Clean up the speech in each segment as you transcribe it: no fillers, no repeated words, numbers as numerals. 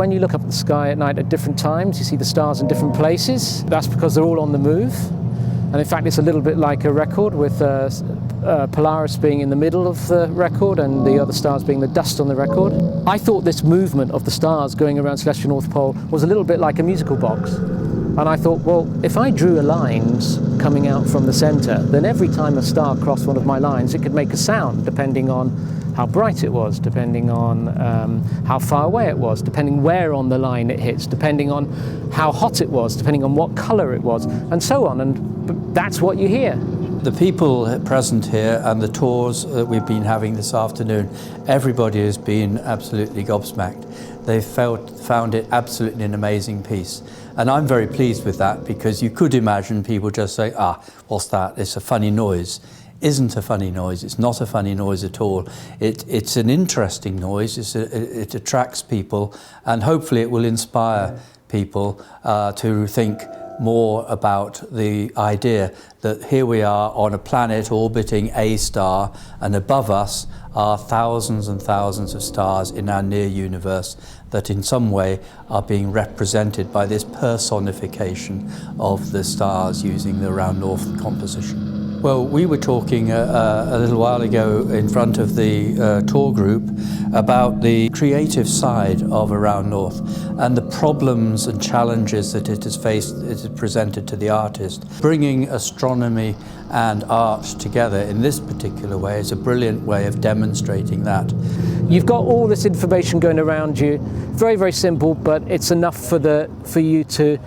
when you look up at the sky at night at different times, you see the stars in different places. That's because they're all on the move. And in fact, it's a little bit like a record, with Polaris being in the middle of the record and the other stars being the dust on the record. I thought this movement of the stars going around celestial North Pole was a little bit like a musical box. And I thought, well, if I drew lines coming out from the center, then every time a star crossed one of my lines, it could make a sound, depending on how bright it was, depending on how far away it was, depending where on the line it hits, depending on how hot it was, depending on what color it was, and so on. And that's what you hear. The people present here and the tours that we've been having this afternoon, everybody has been absolutely gobsmacked. They've found it absolutely an amazing piece. And I'm very pleased with that, because you could imagine people just saying, what's that? It's a funny noise. Isn't a funny noise. It's not a funny noise at all. It's an interesting noise. It attracts people, and hopefully it will inspire people to think more about the idea that here we are on a planet orbiting a star, and above us are thousands and thousands of stars in our near universe that in some way are being represented by this personification of the stars using the aroundNorth composition. Well, we were talking a little while ago in front of the tour group about the creative side of aroundNorth and the problems and challenges that it has presented to the artist. Bringing astronomy and art together in this particular way is a brilliant way of demonstrating that. You've got all this information going around you, very, very simple, but it's enough for you to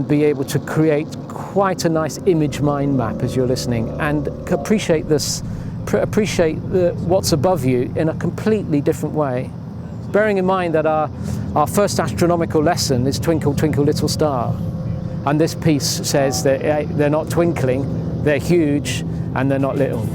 be able to create quite a nice image mind map as you're listening, and appreciate what's above you in a completely different way. Bearing in mind that our first astronomical lesson is Twinkle, Twinkle, Little Star. And this piece says that they're not twinkling, they're huge, and they're not little.